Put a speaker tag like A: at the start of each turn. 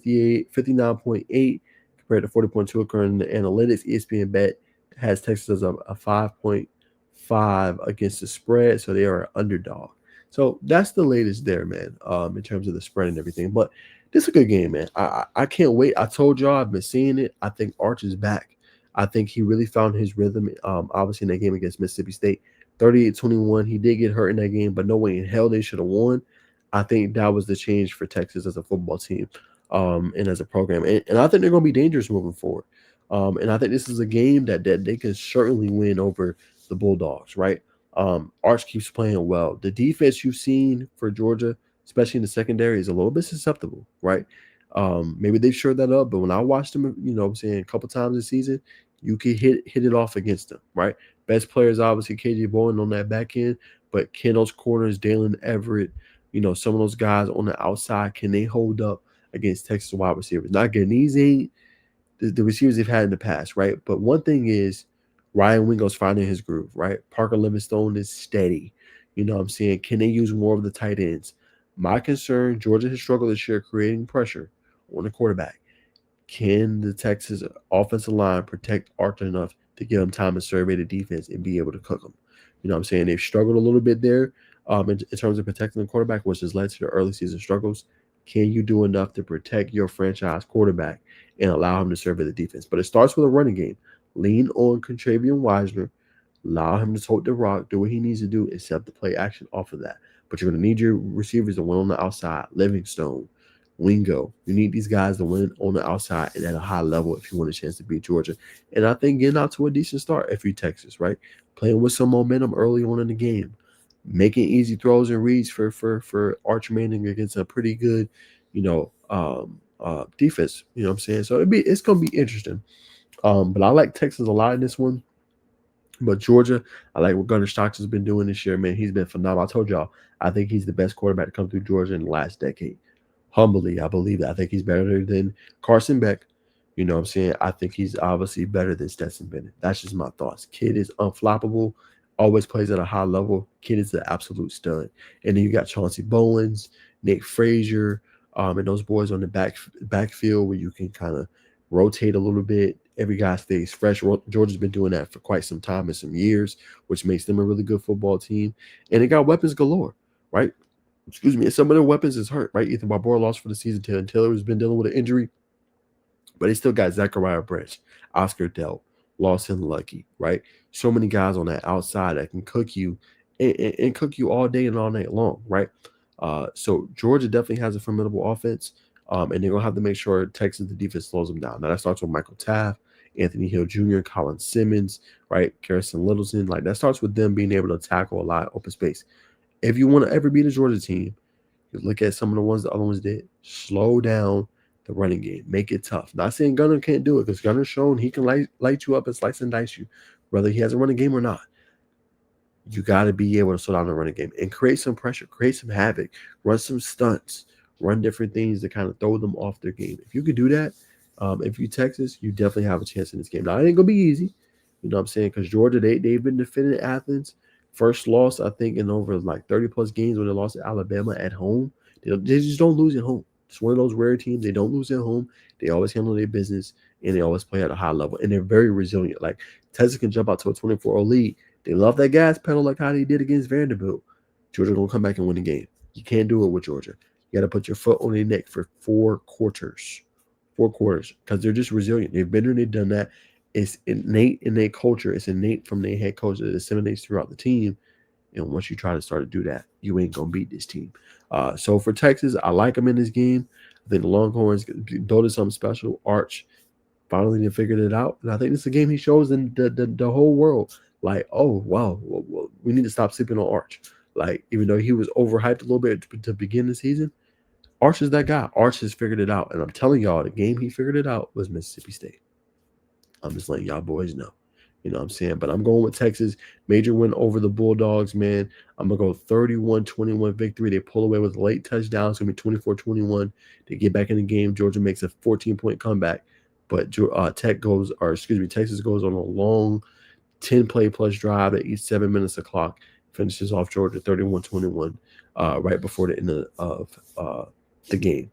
A: 59.8 compared to 40.2 according to analytics. ESPN Bet has Texas as a 5.5 against the spread, so they are an underdog. So that's the latest there, man, in terms of the spread and everything. But this is a good game, man. I can't wait. I told y'all I've been seeing it. I think Arch is back. I think he really found his rhythm, obviously, in that game against Mississippi State. 38-21. He did get hurt in that game, but no way in hell they should have won. I think that was the change for Texas as a football team, and as a program. And I think they're going to be dangerous moving forward. And I think this is a game that they can certainly win over the Bulldogs, right? Arch keeps playing well. The defense you've seen for Georgia, especially in the secondary, is a little bit susceptible, right? Maybe they've shored that up, but when I watched them, I'm saying a couple times this season, you can hit it off against them, right? Best players obviously KJ Bowen on that back end, but can those corners, Dalen Everett, some of those guys on the outside, can they hold up against Texas wide receivers? Not good. These ain't the receivers they've had in the past, right? But one thing is Ryan Wingo's finding his groove, right? Parker Livingstone is steady. You know what I'm saying? Can they use more of the tight ends? My concern, Georgia has struggled this year creating pressure on the quarterback. Can the Texas offensive line protect Arthur enough to give him time to survey the defense and be able to cook them? You know what I'm saying? They've struggled a little bit there, in terms of protecting the quarterback, which has led to the early season struggles. Can you do enough to protect your franchise quarterback and allow him to survey the defense? But it starts with a running game. Lean on Contravian Wisner, allow him to tote the rock, do what he needs to do, and set the play action off of that. But you're going to need your receivers to win on the outside. Livingstone, Wingo. You need these guys to win on the outside and at a high level if you want a chance to beat Georgia. And I think getting out to a decent start if you're Texas, right? Playing with some momentum early on in the game, making easy throws and reads for Arch Manning against a pretty good, defense. You know what I'm saying? So it's gonna be interesting. But I like Texas a lot in this one. But Georgia, I like what Gunnar Stockton's been doing this year, man. He's been phenomenal. I told y'all, I think he's the best quarterback to come through Georgia in the last decade. Humbly, I believe that. I think he's better than Carson Beck. You know what I'm saying? I think he's obviously better than Stetson Bennett. That's just my thoughts. Kid is unflappable, always plays at a high level. Kid is the absolute stud. And then you got Chauncey Bowens, Nate Frazier, and those boys on the backfield where you can kind of rotate a little bit. Every guy stays fresh. Georgia's been doing that for quite some time and some years, which makes them a really good football team. And they got weapons galore, right? Excuse me. And some of their weapons is hurt, right? Ethan Barbour lost for the season. Taylor has been dealing with an injury, but they still got Zachariah Branch, Oscar Dell, Lawson Lucky, right? So many guys on that outside that can cook you and cook you all day and all night long, right? So Georgia definitely has a formidable offense, and they're gonna have to make sure Texas the defense slows them down. Now that starts with Michael Taft, Anthony Hill Jr., Colin Simmons, right? Garrison Littleton, like that starts with them being able to tackle a lot of open space. If you want to ever beat a Georgia team, you look at some of the ones the other ones did. Slow down the running game. Make it tough. Not saying Gunner can't do it because Gunner's shown he can light you up and slice and dice you, whether he has a running game or not. You got to be able to slow down the running game and create some pressure, create some havoc, run some stunts, run different things to kind of throw them off their game. If you could do that, if you Texas, you definitely have a chance in this game. Now, it ain't going to be easy. You know what I'm saying? Because Georgia, they've been defending Athens. First loss, I think, in over like 30 plus games when they lost to Alabama at home. They just don't lose at home. It's one of those rare teams. They don't lose at home. They always handle their business and they always play at a high level. And they're very resilient. Like Texas can jump out to a 24-0 lead. They love that gas pedal like how they did against Vanderbilt. Georgia gonna come back and win the game. You can't do it with Georgia. You got to put your foot on their neck for 4 quarters. 4 quarters. Because they're just resilient. They've been there, they've done that. It's innate in their culture. It's innate from their head coach that disseminates throughout the team. And once you try to start to do that, you ain't gonna beat this team. So for Texas, I like them in this game. I think the Longhorns built something special. Arch finally figured it out, and I think this is a game he shows in the whole world. Like, oh wow, well, we need to stop sleeping on Arch. Like, even though he was overhyped a little bit to begin the season, Arch is that guy. Arch has figured it out, and I'm telling y'all, the game he figured it out was Mississippi State. I'm just letting y'all boys know. You know what I'm saying? But I'm going with Texas. Major win over the Bulldogs, man. I'm going to go 31-21 victory. They pull away with a late touchdown. It's going to be 24-21. They get back in the game. Georgia makes a 14-point comeback. But Texas goes on a long 10-play plus drive that eats 7 minutes of clock. Finishes off Georgia 31-21 right before the end of the game.